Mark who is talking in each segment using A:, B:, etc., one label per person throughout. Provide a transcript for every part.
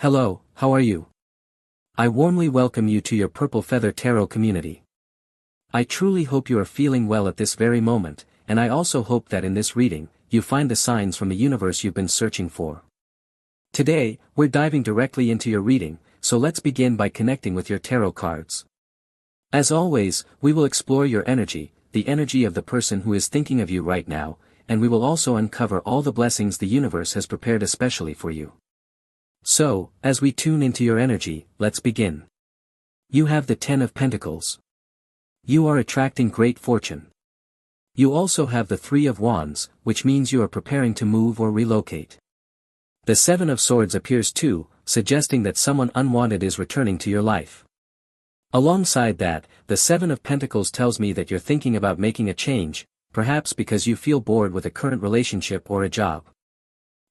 A: Hello, how are you? I warmly welcome you to your Purple Feather Tarot community. I truly hope you are feeling well at this very moment, and I also hope that in this reading, you find the signs from the universe you've been searching for. Today, we're diving directly into your reading, so let's begin by connecting with your tarot cards. As always, we will explore your energy, the energy of the person who is thinking of you right now, and we will also uncover all the blessings the universe has prepared especially for you. So, as we tune into your energy, let's begin. You have the Ten of Pentacles. You are attracting great fortune. You also have the Three of Wands, which means you are preparing to move or relocate. The Seven of Swords appears too, suggesting that someone unwanted is returning to your life. Alongside that, the Seven of Pentacles tells me that you're thinking about making a change, perhaps because you feel bored with a current relationship or a job.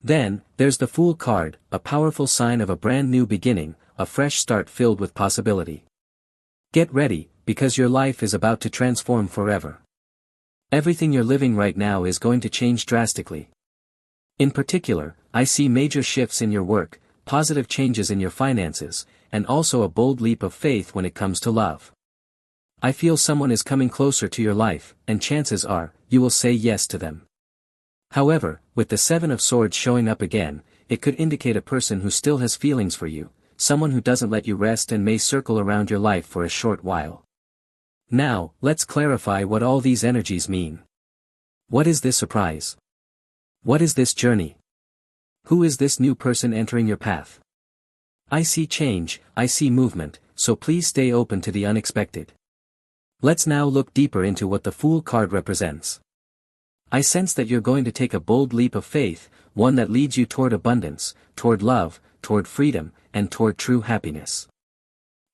A: Then, there's the Fool card, a powerful sign of a brand new beginning, a fresh start filled with possibility. Get ready, because your life is about to transform forever. Everything you're living right now is going to change drastically. In particular, I see major shifts in your work, positive changes in your finances, and also a bold leap of faith when it comes to love. I feel someone is coming closer to your life, and chances are, you will say yes to them. However, with the Seven of Swords showing up again, it could indicate a person who still has feelings for you, someone who doesn't let you rest and may circle around your life for a short while. Now, let's clarify what all these energies mean. What is this surprise? What is this journey? Who is this new person entering your path? I see change, I see movement, so please stay open to the unexpected. Let's now look deeper into what the Fool card represents. I sense that you're going to take a bold leap of faith, one that leads you toward abundance, toward love, toward freedom, and toward true happiness.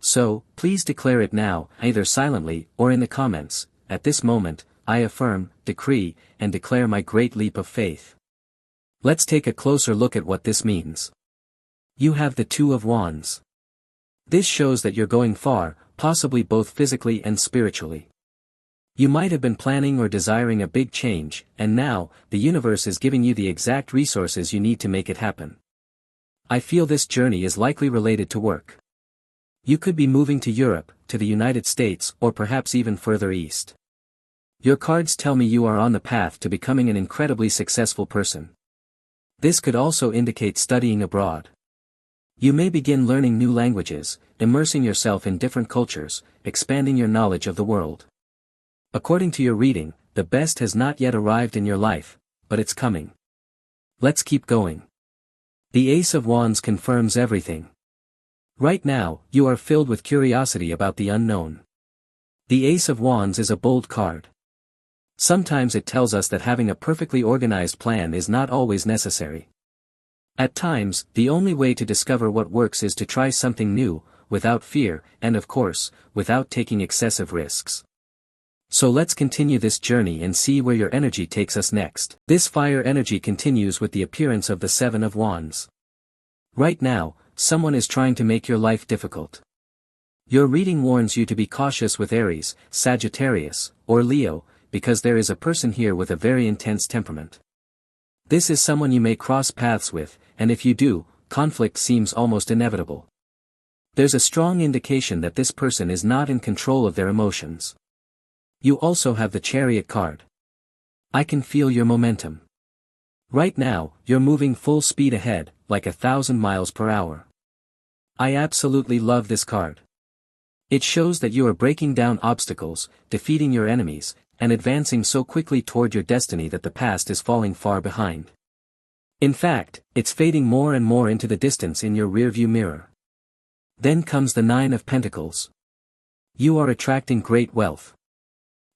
A: So, please declare it now, either silently or in the comments. At this moment, I affirm, decree, and declare my great leap of faith. Let's take a closer look at what this means. You have the Two of Wands. This shows that you're going far, possibly both physically and spiritually. You might have been planning or desiring a big change, and now, the universe is giving you the exact resources you need to make it happen. I feel this journey is likely related to work. You could be moving to Europe, to the United States, or perhaps even further east. Your cards tell me you are on the path to becoming an incredibly successful person. This could also indicate studying abroad. You may begin learning new languages, immersing yourself in different cultures, expanding your knowledge of the world. According to your reading, the best has not yet arrived in your life, but it's coming. Let's keep going. The Ace of Wands confirms everything. Right now, you are filled with curiosity about the unknown. The Ace of Wands is a bold card. Sometimes it tells us that having a perfectly organized plan is not always necessary. At times, the only way to discover what works is to try something new, without fear, and of course, without taking excessive risks. So let's continue this journey and see where your energy takes us next. This fire energy continues with the appearance of the Seven of Wands. Right now, someone is trying to make your life difficult. Your reading warns you to be cautious with Aries, Sagittarius, or Leo, because there is a person here with a very intense temperament. This is someone you may cross paths with, and if you do, conflict seems almost inevitable. There's a strong indication that this person is not in control of their emotions. You also have the Chariot card. I can feel your momentum. Right now, you're moving full speed ahead, like 1,000 miles per hour. I absolutely love this card. It shows that you are breaking down obstacles, defeating your enemies, and advancing so quickly toward your destiny that the past is falling far behind. In fact, it's fading more and more into the distance in your rearview mirror. Then comes the Nine of Pentacles. You are attracting great wealth.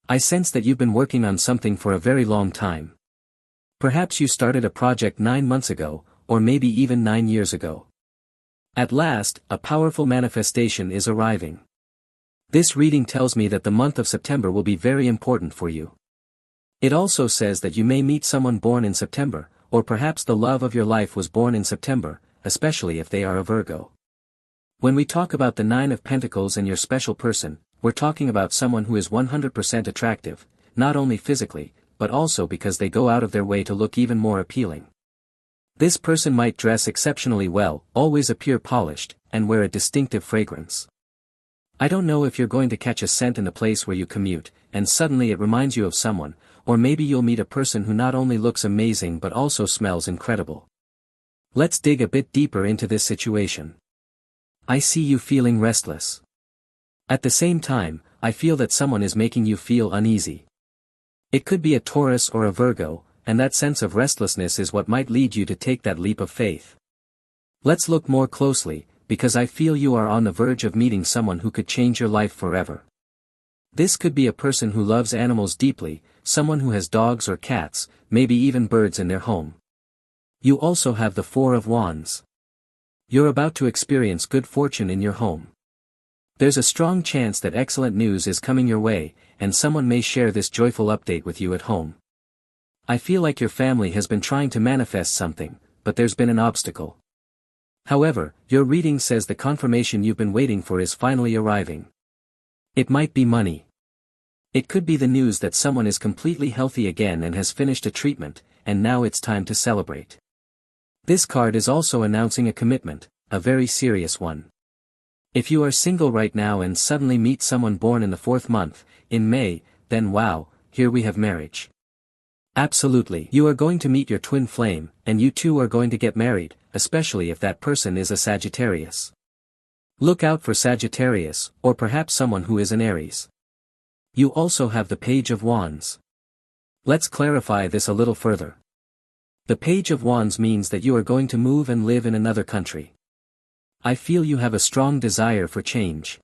A: I sense that you've been working on something for a very long time. Perhaps you started a project 9 months ago, or maybe even 9 years ago. At last, a powerful manifestation is arriving. This reading tells me that the month of September will be very important for you. It also says that you may meet someone born in September, or perhaps the love of your life was born in September, especially if they are a Virgo. When we talk about the Nine of Pentacles and your special person, we're talking about someone who is 100% attractive, not only physically, but also because they go out of their way to look even more appealing. This person might dress exceptionally well, always appear polished, and wear a distinctive fragrance. I don't know if you're going to catch a scent in the place where you commute, and suddenly it reminds you of someone, or maybe you'll meet a person who not only looks amazing but also smells incredible. Let's dig a bit deeper into this situation. I see you feeling restless. At the same time, I feel that someone is making you feel uneasy. It could be a Taurus or a Virgo, and that sense of restlessness is what might lead you to take that leap of faith. Let's look more closely, because I feel you are on the verge of meeting someone who could change your life forever. This could be a person who loves animals deeply, someone who has dogs or cats, maybe even birds in their home. You also have the Four of Wands. You're about to experience good fortune in your home. There's a strong chance that excellent news is coming your way, and someone may share this joyful update with you at home. I feel like your family has been trying to manifest something, but there's been an obstacle. However, your reading says the confirmation you've been waiting for is finally arriving. It might be money. It could be the news that someone is completely healthy again and has finished a treatment, and now it's time to celebrate. This card is also announcing a commitment, a very serious one. If you are single right now and suddenly meet someone born in the 4th month, in May, then wow, here we have marriage. Absolutely. You are going to meet your twin flame, and you two are going to get married, especially if that person is a Sagittarius. Look out for Sagittarius, or perhaps someone who is an Aries. You also have the Page of Wands. Let's clarify this a little further. The Page of Wands means that you are going to move and live in another country. I feel you have a strong desire for change.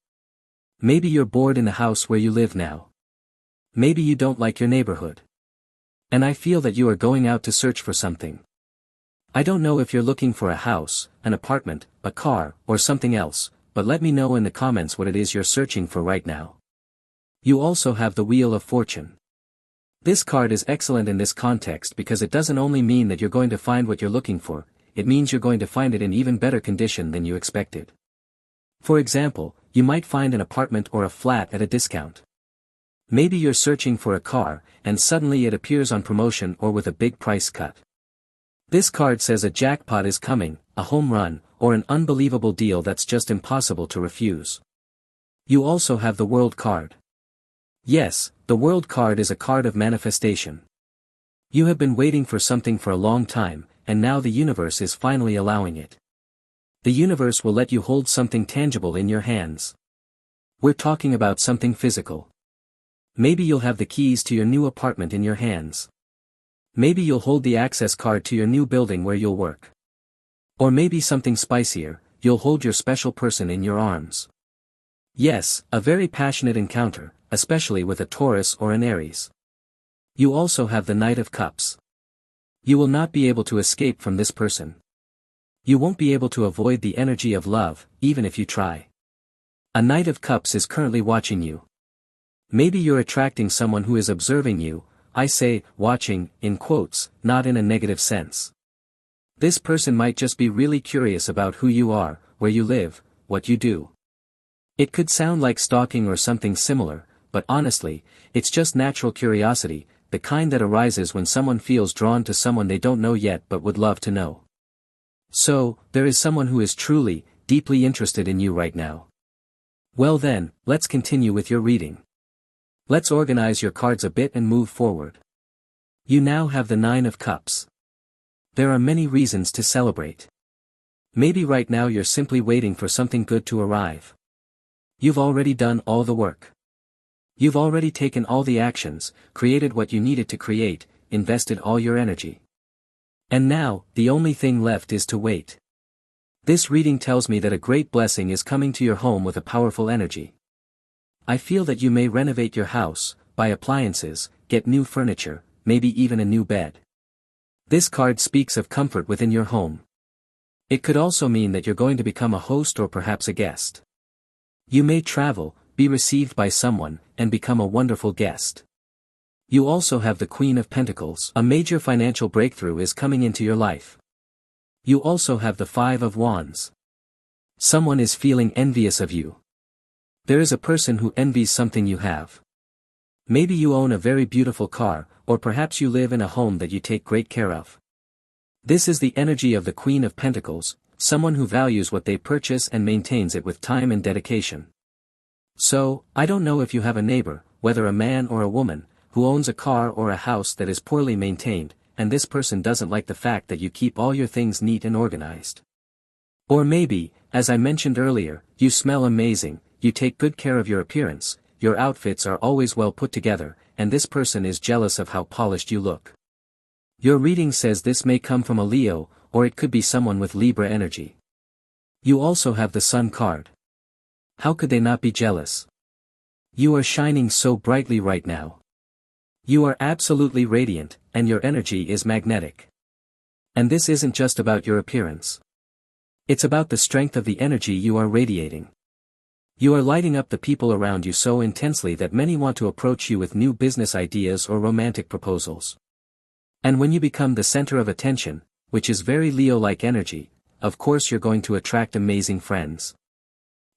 A: Maybe you're bored in the house where you live now. Maybe you don't like your neighborhood. And I feel that you are going out to search for something. I don't know if you're looking for a house, an apartment, a car, or something else, but let me know in the comments what it is you're searching for right now. You also have the Wheel of Fortune. This card is excellent in this context because it doesn't only mean that you're going to find what you're looking for, it means you're going to find it in even better condition than you expected. For example, you might find an apartment or a flat at a discount. Maybe you're searching for a car, and suddenly it appears on promotion or with a big price cut. This card says a jackpot is coming, a home run, or an unbelievable deal that's just impossible to refuse. You also have the World card. Yes, the World card is a card of manifestation. You have been waiting for something for a long time, and now the universe is finally allowing it. The universe will let you hold something tangible in your hands. We're talking about something physical. Maybe you'll have the keys to your new apartment in your hands. Maybe you'll hold the access card to your new building where you'll work. Or maybe something spicier, you'll hold your special person in your arms. Yes, a very passionate encounter, especially with a Taurus or an Aries. You also have the Knight of Cups. You will not be able to escape from this person. You won't be able to avoid the energy of love, even if you try. A Knight of Cups is currently watching you. Maybe you're attracting someone who is observing you, I say, watching, in quotes, not in a negative sense. This person might just be really curious about who you are, where you live, what you do. It could sound like stalking or something similar, but honestly, it's just natural curiosity, the kind that arises when someone feels drawn to someone they don't know yet but would love to know. So, there is someone who is truly, deeply interested in you right now. Well then, let's continue with your reading. Let's organize your cards a bit and move forward. You now have the Nine of Cups. There are many reasons to celebrate. Maybe right now you're simply waiting for something good to arrive. You've already done all the work. You've already taken all the actions, created what you needed to create, invested all your energy. And now, the only thing left is to wait. This reading tells me that a great blessing is coming to your home with a powerful energy. I feel that you may renovate your house, buy appliances, get new furniture, maybe even a new bed. This card speaks of comfort within your home. It could also mean that you're going to become a host or perhaps a guest. You may travel, be received by someone, and become a wonderful guest. You also have the Queen of Pentacles. A major financial breakthrough is coming into your life. You also have the Five of Wands. Someone is feeling envious of you. There is a person who envies something you have. Maybe you own a very beautiful car, or perhaps you live in a home that you take great care of. This is the energy of the Queen of Pentacles, someone who values what they purchase and maintains it with time and dedication. So, I don't know if you have a neighbor, whether a man or a woman, who owns a car or a house that is poorly maintained, and this person doesn't like the fact that you keep all your things neat and organized. Or maybe, as I mentioned earlier, you smell amazing, you take good care of your appearance, your outfits are always well put together, and this person is jealous of how polished you look. Your reading says this may come from a Leo, or it could be someone with Libra energy. You also have the Sun card. How could they not be jealous? You are shining so brightly right now. You are absolutely radiant, and your energy is magnetic. And this isn't just about your appearance. It's about the strength of the energy you are radiating. You are lighting up the people around you so intensely that many want to approach you with new business ideas or romantic proposals. And when you become the center of attention, which is very Leo-like energy, of course you're going to attract amazing friends.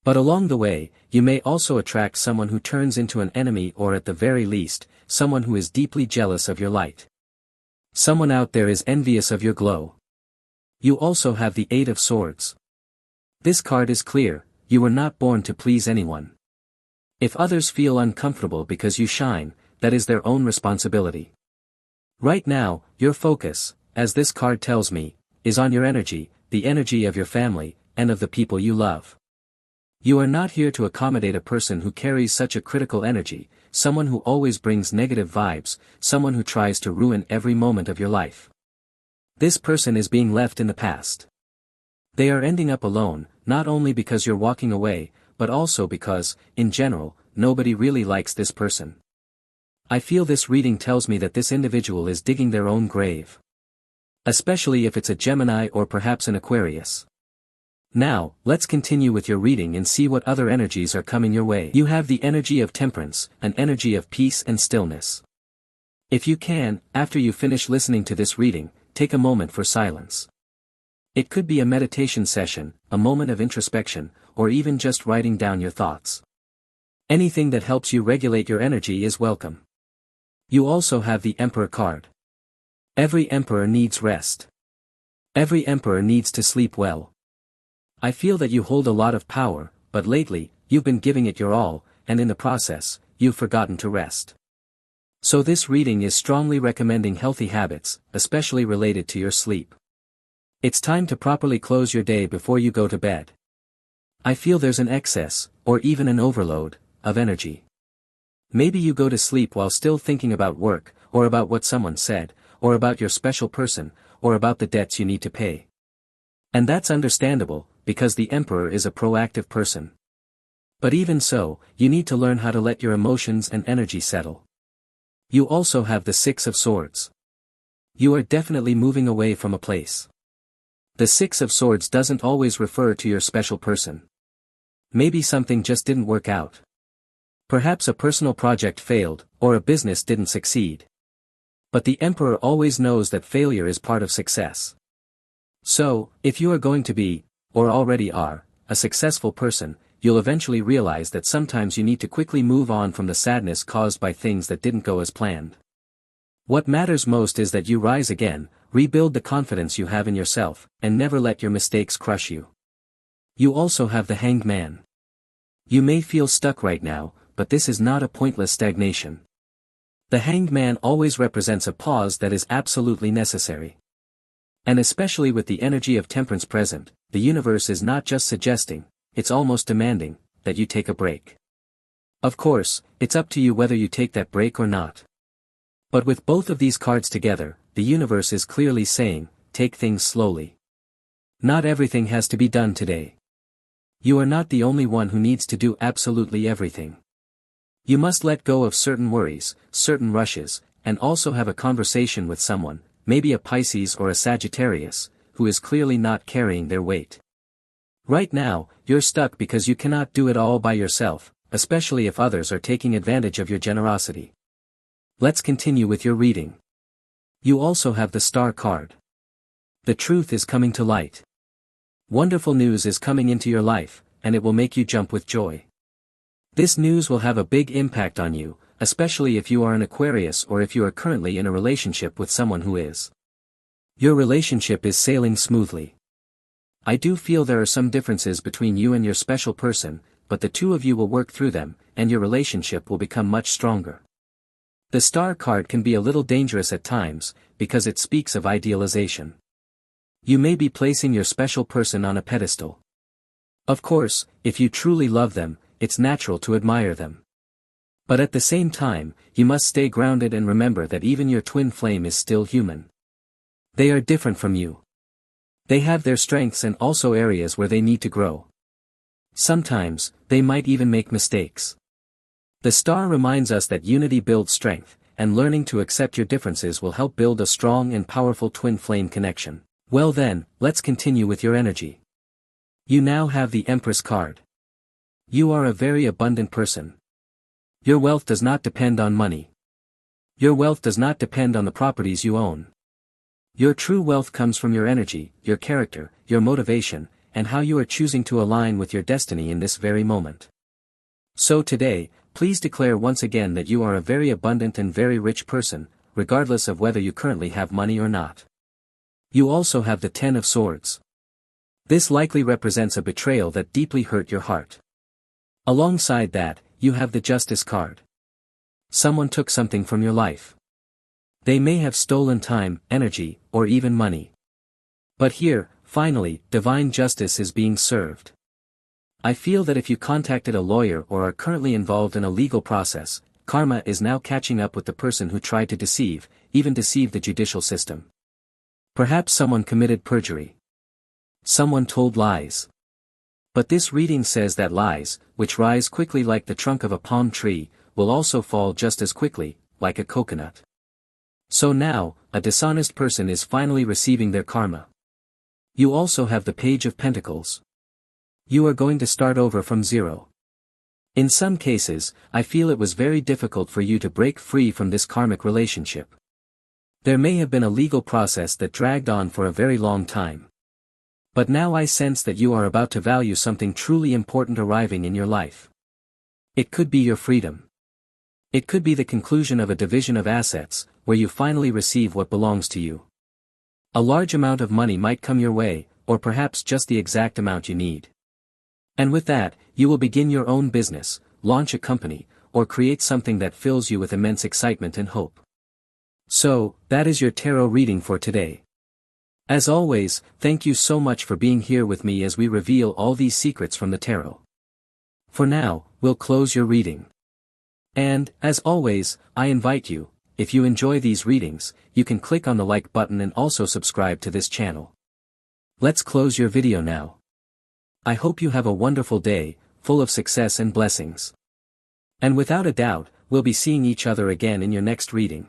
A: But along the way, you may also attract someone who turns into an enemy, or at the very least, someone who is deeply jealous of your light. Someone out there is envious of your glow. You also have the Eight of Swords. This card is clear, you were not born to please anyone. If others feel uncomfortable because you shine, that is their own responsibility. Right now, your focus, as this card tells me, is on your energy, the energy of your family, and of the people you love. You are not here to accommodate a person who carries such a critical energy, someone who always brings negative vibes, someone who tries to ruin every moment of your life. This person is being left in the past. They are ending up alone, not only because you're walking away, but also because, in general, nobody really likes this person. I feel this reading tells me that this individual is digging their own grave. Especially if it's a Gemini or perhaps an Aquarius. Now, let's continue with your reading and see what other energies are coming your way. You have the energy of temperance, an energy of peace and stillness. If you can, after you finish listening to this reading, take a moment for silence. It could be a meditation session, a moment of introspection, or even just writing down your thoughts. Anything that helps you regulate your energy is welcome. You also have the Emperor card. Every emperor needs rest. Every emperor needs to sleep well. I feel that you hold a lot of power, but lately, you've been giving it your all, and in the process, you've forgotten to rest. So this reading is strongly recommending healthy habits, especially related to your sleep. It's time to properly close your day before you go to bed. I feel there's an excess, or even an overload, of energy. Maybe you go to sleep while still thinking about work, or about what someone said, or about your special person, or about the debts you need to pay. And that's understandable, because the Emperor is a proactive person. But even so, you need to learn how to let your emotions and energy settle. You also have the Six of Swords. You are definitely moving away from a place. The Six of Swords doesn't always refer to your special person. Maybe something just didn't work out. Perhaps a personal project failed, or a business didn't succeed. But the Emperor always knows that failure is part of success. So, if you are going to be, or already are, a successful person, you'll eventually realize that sometimes you need to quickly move on from the sadness caused by things that didn't go as planned. What matters most is that you rise again, rebuild the confidence you have in yourself, and never let your mistakes crush you. You also have the Hanged Man. You may feel stuck right now, but this is not a pointless stagnation. The Hanged Man always represents a pause that is absolutely necessary. And especially with the energy of temperance present, the universe is not just suggesting, it's almost demanding, that you take a break. Of course, it's up to you whether you take that break or not. But with both of these cards together, the universe is clearly saying, take things slowly. Not everything has to be done today. You are not the only one who needs to do absolutely everything. You must let go of certain worries, certain rushes, and also have a conversation with someone, maybe a Pisces or a Sagittarius, who is clearly not carrying their weight. Right now, you're stuck because you cannot do it all by yourself, especially if others are taking advantage of your generosity. Let's continue with your reading. You also have the Star card. The truth is coming to light. Wonderful news is coming into your life, and it will make you jump with joy. This news will have a big impact on you, especially if you are an Aquarius or if you are currently in a relationship with someone who is. Your relationship is sailing smoothly. I do feel there are some differences between you and your special person, but the two of you will work through them, and your relationship will become much stronger. The Star card can be a little dangerous at times, because it speaks of idealization. You may be placing your special person on a pedestal. Of course, if you truly love them, it's natural to admire them. But at the same time, you must stay grounded and remember that even your twin flame is still human. They are different from you. They have their strengths and also areas where they need to grow. Sometimes, they might even make mistakes. The Star reminds us that unity builds strength, and learning to accept your differences will help build a strong and powerful twin flame connection. Well then, let's continue with your energy. You now have the Empress card. You are a very abundant person. Your wealth does not depend on money. Your wealth does not depend on the properties you own. Your true wealth comes from your energy, your character, your motivation, and how you are choosing to align with your destiny in this very moment. So today, please declare once again that you are a very abundant and very rich person, regardless of whether you currently have money or not. You also have the Ten of Swords. This likely represents a betrayal that deeply hurt your heart. Alongside that, you have the Justice card. Someone took something from your life. They may have stolen time, energy, or even money. But here, finally, divine justice is being served. I feel that if you contacted a lawyer or are currently involved in a legal process, karma is now catching up with the person who tried to deceive, even deceive the judicial system. Perhaps someone committed perjury. Someone told lies. But this reading says that lies, which rise quickly like the trunk of a palm tree, will also fall just as quickly, like a coconut. So now, a dishonest person is finally receiving their karma. You also have the Page of Pentacles. You are going to start over from zero. In some cases, I feel it was very difficult for you to break free from this karmic relationship. There may have been a legal process that dragged on for a very long time. But now I sense that you are about to value something truly important arriving in your life. It could be your freedom. It could be the conclusion of a division of assets, where you finally receive what belongs to you. A large amount of money might come your way, or perhaps just the exact amount you need. And with that, you will begin your own business, launch a company, or create something that fills you with immense excitement and hope. So, that is your tarot reading for today. As always, thank you so much for being here with me as we reveal all these secrets from the tarot. For now, we'll close your reading. And, as always, I invite you, if you enjoy these readings, you can click on the like button and also subscribe to this channel. Let's close your video now. I hope you have a wonderful day, full of success and blessings. And without a doubt, we'll be seeing each other again in your next reading.